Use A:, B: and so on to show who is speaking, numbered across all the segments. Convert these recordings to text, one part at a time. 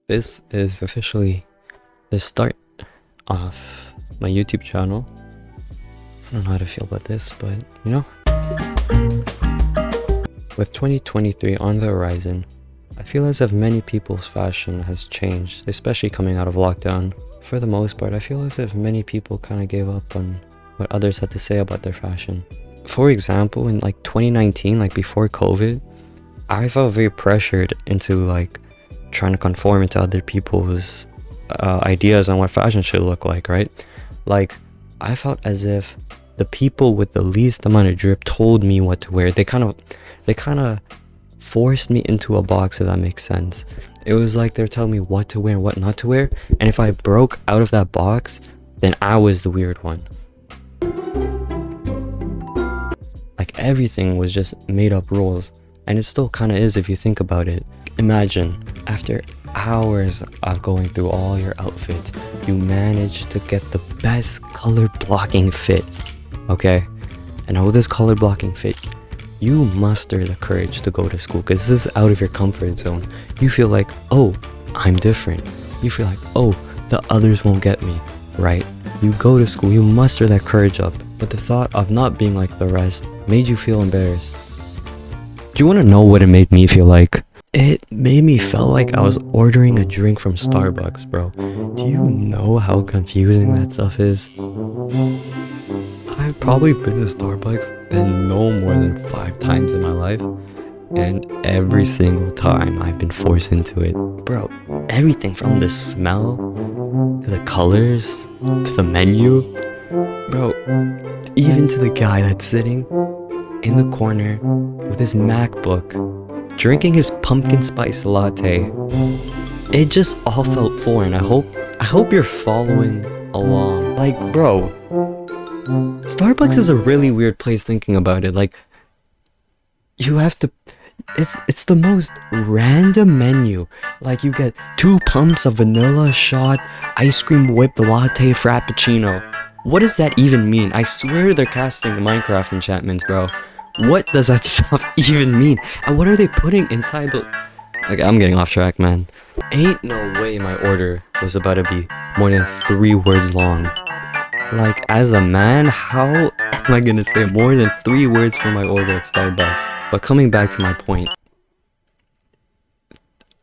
A: This is officially the start of my YouTube channel. I don't know how to feel about this, but you know. With 2023 on the horizon, I feel as if many people's fashion has changed, especially coming out of lockdown. For the most part, I feel as if many people kind of gave up on what others had to say about their fashion. For example, in like 2019, like before COVID, I felt very pressured into like trying to conform into other people's ideas on what fashion should look like, right? Like, I felt as if the people with the least amount of drip told me what to wear. They kind of forced me into a box, if that makes sense. It was like they're telling me what to wear and what not to wear, and if I broke out of that box, then I was the weird one. Like, everything was just made up rules, and it still kind of is if you think about it. Imagine, after hours of going through all your outfits, you managed to get the best color blocking fit, okay? And with this color blocking fit, you muster the courage to go to school because this is out of your comfort zone. You feel like, oh, I'm different. You feel like, oh, the others won't get me, right? You go to school, you muster that courage up, but the thought of not being like the rest made you feel embarrassed. Do you want to know what it made me feel like? It made me feel like I was ordering a drink from Starbucks, bro. Do you know how confusing that stuff is? I've probably been to Starbucks then no more than 5 times in my life, and every single time I've been forced into it. Bro, everything from the smell, to the colors, to the menu, bro, even to the guy that's sitting in the corner with his MacBook, drinking his pumpkin spice latte. It just all felt foreign. I hope you're following along. Like, bro, Starbucks is a really weird place thinking about it. Like, you have to, it's the most random menu. Like, you get 2 pumps of vanilla shot, ice cream whipped latte frappuccino. What does that even mean? I swear they're casting the Minecraft enchantments, bro. What does that stuff even mean? And what are they putting inside the... Like, I'm getting off track, man. Ain't no way my order was about to be more than 3 words long. Like, as a man, how am I gonna say more than 3 words for my order at Starbucks? But coming back to my point,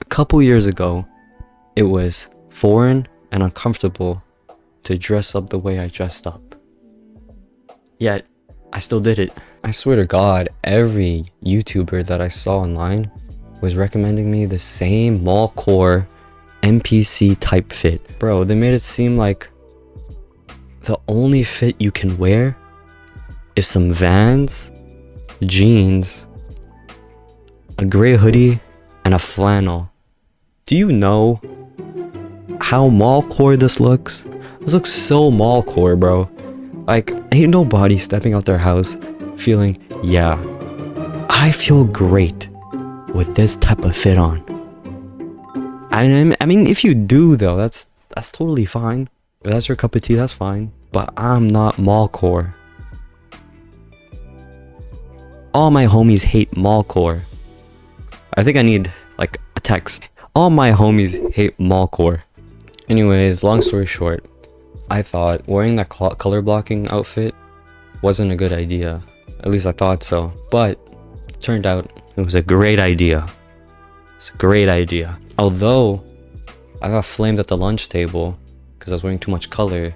A: a couple years ago, it was foreign and uncomfortable to dress up the way I dressed up. Yet, I still did it. I swear to God, every YouTuber that I saw online was recommending me the same mallcore NPC type fit. Bro, they made it seem like the only fit you can wear is some Vans, jeans, a gray hoodie, and a flannel. Do you know how mallcore this looks? This looks so mallcore, bro. Like, ain't nobody stepping out their house feeling, yeah, I feel great with this type of fit on. I mean, if you do though, that's totally fine. If that's your cup of tea, that's fine. But I'm not mallcore. All my homies hate mallcore. I think I need like a text. All my homies hate mallcore. Anyways, long story short, I thought wearing that color blocking outfit wasn't a good idea. At least I thought so. But it turned out it was a great idea. It's a great idea. Although I got flamed at the lunch table because I was wearing too much color.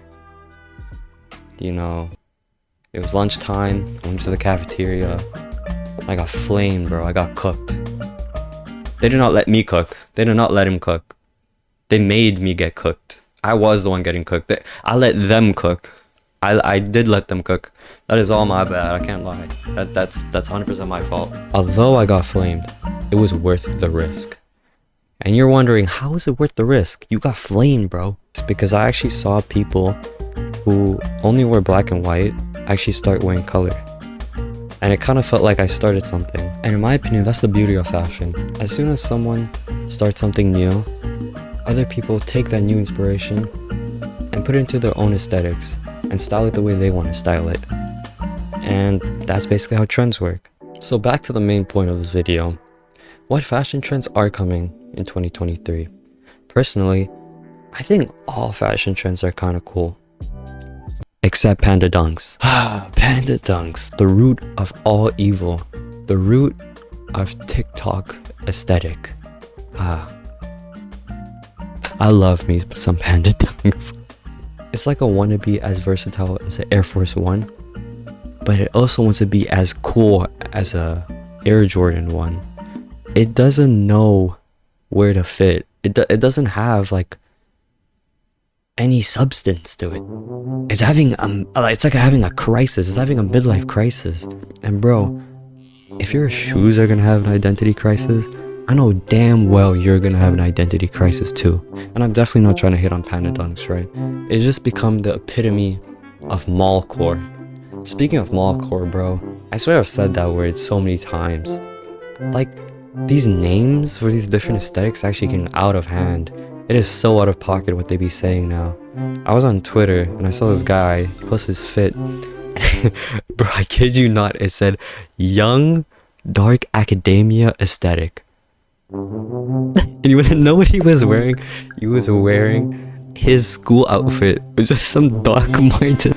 A: You know, it was lunchtime. I went to the cafeteria. I got flamed, bro. I got cooked. They did not let me cook. They did not let him cook. They made me get cooked. I was the one getting cooked. I let them cook. I did let them cook. That is all my bad. I can't lie. That's 100% my fault. Although I got flamed, it was worth the risk. And you're wondering, how is it worth the risk? You got flamed, bro. It's because I actually saw people who only wear black and white actually start wearing color. And it kind of felt like I started something. And in my opinion, that's the beauty of fashion. As soon as someone starts something new, other people take that new inspiration and put it into their own aesthetics and style it the way they want to style it. And that's basically how trends work. So back to the main point of this video. What fashion trends are coming in 2023? Personally, I think all fashion trends are kind of cool. Except panda dunks. Panda dunks, the root of all evil. The root of TikTok aesthetic. I love me some panda dunks. It's like a wannabe as versatile as an Air Force One, but it also wants to be as cool as a Air Jordan 1. It doesn't know where to fit. It doesn't have like any substance to it. It's having it's like having a crisis. It's having a midlife crisis. And bro, if your shoes are gonna have an identity crisis, I know damn well you're gonna have an identity crisis too. And I'm definitely not trying to hit on panda dunks, right? It's just become the epitome of mallcore. Speaking of mallcore, bro, I swear I've said that word so many times. Like, these names for these different aesthetics actually getting out of hand. It is so out of pocket what they be saying now. I was on Twitter and I saw this guy post his fit. Bro, I kid you not, it said young dark academia aesthetic. And you wanna know what he was wearing? He was wearing his school outfit with just some Doc Martens.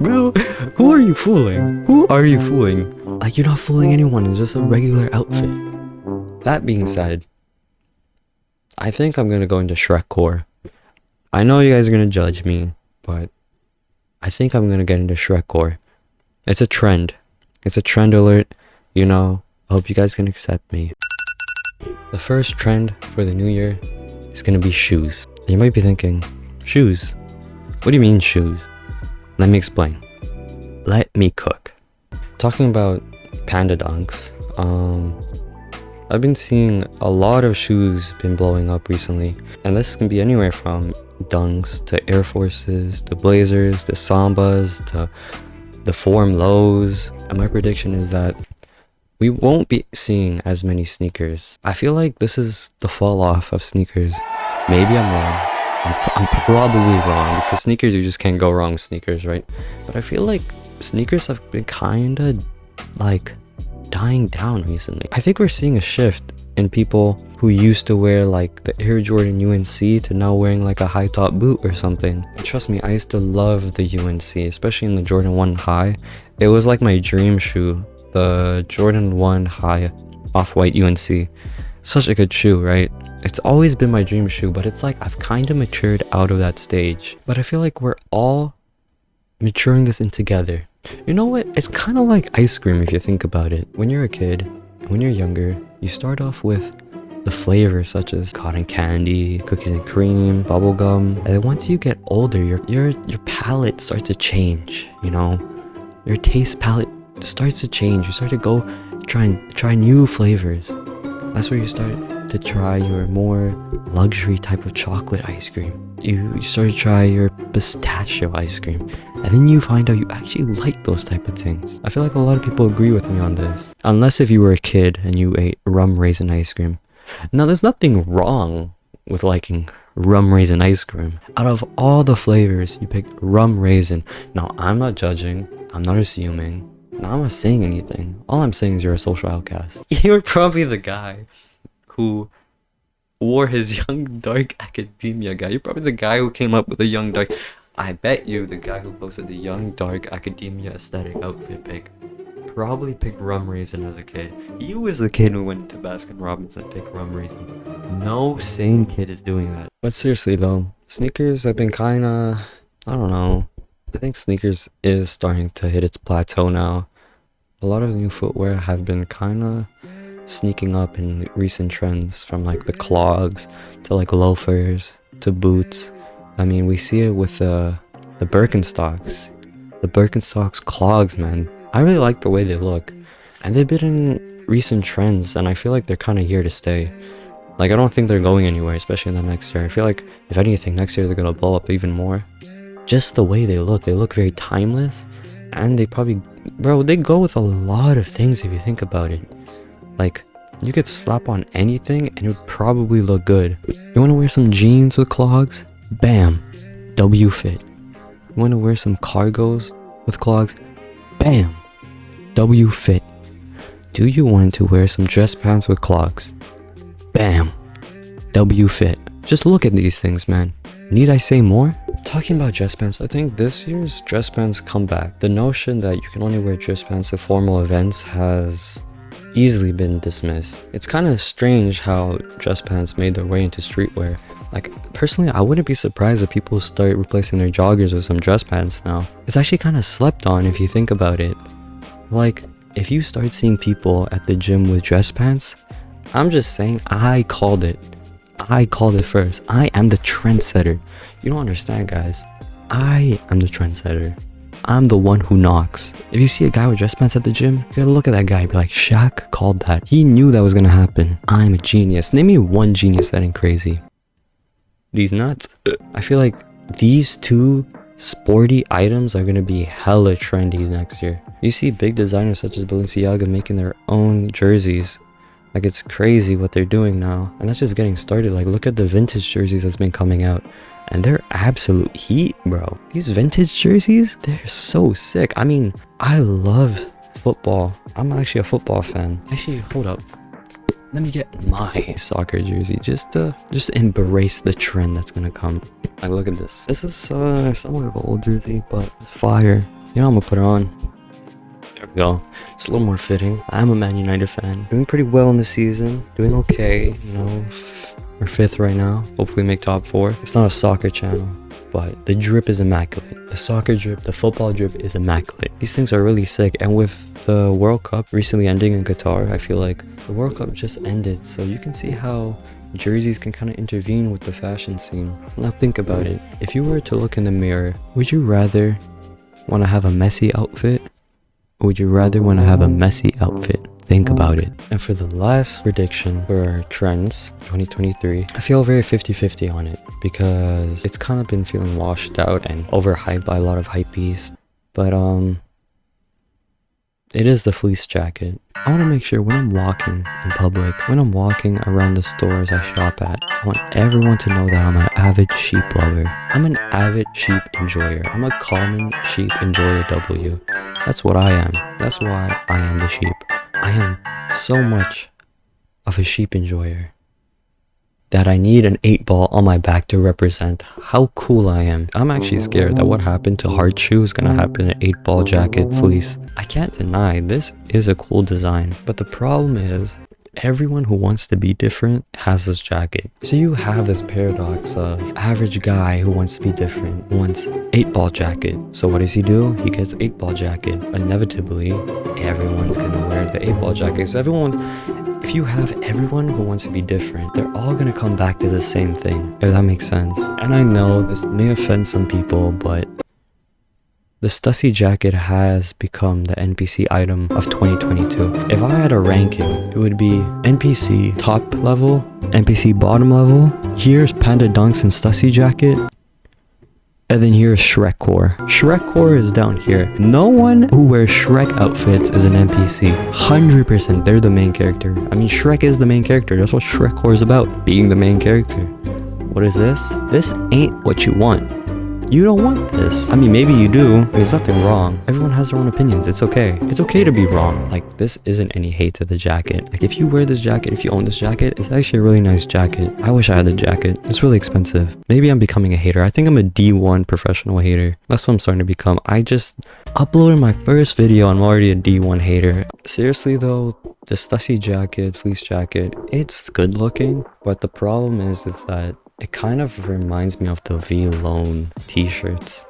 A: Bro, who are you fooling? Who are you fooling? Like, you're not fooling anyone, it's just a regular outfit. That being said, I think I'm gonna go into Shrekcore. I know you guys are gonna judge me, but I think I'm gonna get into Shrekcore. It's a trend. It's a trend alert, you know. I hope you guys can accept me. The first trend for the new year is gonna be shoes. And you might be thinking, shoes? What do you mean shoes? Let me explain. Let me cook. Talking about panda dunks, I've been seeing a lot of shoes been blowing up recently, and this can be anywhere from dunks to Air Forces to Blazers to Sambas to the Form Lows. And my prediction is that we won't be seeing as many sneakers. I feel like this is the fall off of sneakers. Maybe I'm wrong. I'm probably wrong, because sneakers, you just can't go wrong with sneakers, right? But I feel like sneakers have been kinda like dying down recently. I think we're seeing a shift in people who used to wear like the Air Jordan UNC to now wearing like a high top boot or something. And trust me, I used to love the UNC, especially in the Jordan 1 high. It was like my dream shoe, the Jordan 1 high off-white UNC. Such a good shoe, right? It's always been my dream shoe, but it's like I've kind of matured out of that stage. But I feel like we're all maturing this in together. You know what? It's kind of like ice cream if you think about it. When you're a kid, when you're younger, you start off with the flavors such as cotton candy, cookies and cream, bubblegum. And then once you get older, your palate starts to change, you know? Your taste palette starts to change. You start to go try new flavors. That's where you start to try your more luxury type of chocolate ice cream. You start to try your pistachio ice cream, and then you find out you actually like those type of things. I feel like a lot of people agree with me on this, unless if you were a kid and you ate rum raisin ice cream. Now, there's nothing wrong with liking rum raisin ice cream. Out of all the flavors, you picked rum raisin. Now, I'm not judging, I'm not assuming, now I'm not saying anything. All I'm saying is you're a social outcast. You're probably the guy who wore his young dark academia guy. You're probably the guy who came up with the young dark. I bet you the guy who posted the young dark academia aesthetic outfit pic probably picked rum raisin as a kid. He was the kid who went to Baskin Robbins and picked rum raisin. No sane kid is doing that. But seriously though, sneakers have been kinda, I don't know. I think sneakers is starting to hit its plateau now. A lot of new footwear have been kinda sneaking up in recent trends, from like the clogs to like loafers to boots. I mean, we see it with the Birkenstocks. The Birkenstocks clogs, man. I really like the way they look, and they've been in recent trends, and I feel like they're kind of here to stay. Like, I don't think they're going anywhere, especially in the next year. I feel like if anything, next year they're gonna blow up even more. Just the way they look very timeless, and they probably, bro, they go with a lot of things if you think about it. Like, you could slap on anything and it would probably look good. You want to wear some jeans with clogs? Bam, W fit. You want to wear some cargos with clogs? Bam, W fit. Do you want to wear some dress pants with clogs? Bam, W fit. Just look at these things, man. Need I say more? Talking about dress pants, I think this year's dress pants comeback. The notion that you can only wear dress pants to formal events has easily been dismissed. It's kind of strange how dress pants made their way into streetwear. Like, personally, I wouldn't be surprised if people start replacing their joggers with some dress pants now. It's actually kind of slept on if you think about it. Like, if you start seeing people at the gym with dress pants, I'm just saying, I called it. I called it first. I am the trendsetter. You don't understand, guys. I am the trendsetter. I'm the one who knocks. If you see a guy with dress pants at the gym, you gotta look at that guy and be like, Shaq called that. He knew that was gonna happen. I'm a genius. Name me one genius that ain't crazy. These nuts. I feel like these two sporty items are gonna be hella trendy next year. You see big designers such as Balenciaga making their own jerseys. Like, it's crazy what they're doing now. And that's just getting started. Like, look at the vintage jerseys that's been coming out. And they're absolute heat, bro. These vintage jerseys, they're so sick. I mean, I love football. I'm actually a football fan. Actually, hold up. Let me get my soccer jersey just to embrace the trend that's gonna come. Like, look at this. This is somewhat of an old jersey, but it's fire. You know, I'm gonna put it on. There we go. It's a little more fitting. I'm a Man United fan. Doing pretty well in the season. Doing okay, you know. We're 5th right now. Hopefully make top 4. It's not a soccer channel, but the drip is immaculate. The soccer drip, the football drip is immaculate. These things are really sick. And with the World Cup recently ending in Qatar, I feel like the World Cup just ended. So you can see how jerseys can kind of intervene with the fashion scene. Now think about it. If you were to look in the mirror, would you rather want to have a messy outfit? Or would you rather want to have a messy outfit? Think about it. And for the last prediction for trends 2023, I feel very 50-50 on it because it's kind of been feeling washed out and overhyped by a lot of hypebeasts. But it is the fleece jacket. I want to make sure when I'm walking in public, when I'm walking around the stores I shop at, I want everyone to know that I'm an avid sheep lover. I'm an avid sheep enjoyer. I'm a common sheep enjoyer W. That's what I am. That's why I am the sheep. I am so much of a sheep enjoyer that I need an 8-ball on my back to represent how cool I am. I'm actually scared that what happened to Hard Shoe is gonna happen to 8-ball jacket fleece. I can't deny this is a cool design, but the problem is everyone who wants to be different has this jacket. So you have this paradox of average guy who wants to be different wants 8-ball jacket. So what does he do? He gets 8-ball jacket. Inevitably, everyone's gonna wear the 8-ball jacket. So if you have everyone who wants to be different, they're all gonna come back to the same thing, if that makes sense. And I know this may offend some people, but the Stussy jacket has become the NPC item of 2022. If I had a ranking, it would be NPC top level, NPC bottom level. Here's Panda Dunks and Stussy jacket. And then here's Shrek Core. Shrek Core is down here. No one who wears Shrek outfits is an NPC. 100%, they're the main character. I mean, Shrek is the main character. That's what Shrek Core is about, being the main character. What is this? This ain't what you want. You don't want this. I mean, maybe you do, but there's nothing wrong. Everyone has their own opinions. It's okay. It's okay to be wrong. Like, this isn't any hate to the jacket. Like, if you wear this jacket, if you own this jacket, it's actually a really nice jacket. I wish I had the jacket. It's really expensive. Maybe I'm becoming a hater. I think I'm a D1 professional hater. That's what I'm starting to become. I just uploaded my first video and I'm already a D1 hater. Seriously though, the Stussy jacket, fleece jacket, it's good looking, but the problem is that it kind of reminds me of the V-Lone t-shirts.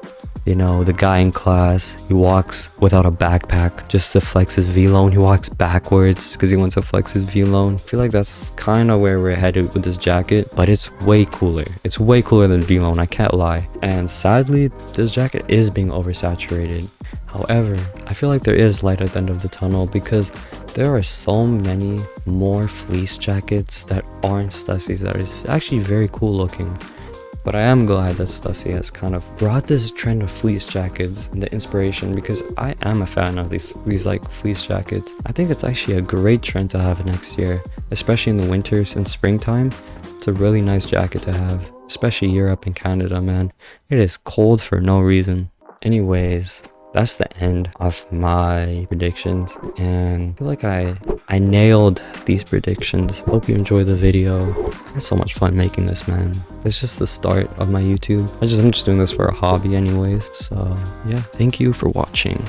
A: You know, the guy in class, he walks without a backpack just to flex his V-Lone. He walks backwards because he wants to flex his V-Lone. I feel like that's kind of where we're headed with this jacket, but it's way cooler. It's way cooler than V-Lone, I can't lie. And sadly, this jacket is being oversaturated. However, I feel like there is light at the end of the tunnel because there are so many more fleece jackets that aren't Stussy's that is actually very cool looking. But I am glad that Stussy has kind of brought this trend of fleece jackets and the inspiration, because I am a fan of these like fleece jackets. I think it's actually a great trend to have next year, especially in the winters and springtime. It's a really nice jacket to have, especially Europe and Canada, man. It is cold for no reason. Anyways, that's the end of my predictions, and I feel like I nailed these predictions. Hope you enjoyed the video. I had so much fun making this, man. It's just the start of my YouTube. I'm just doing this for a hobby anyways. So yeah, thank you for watching.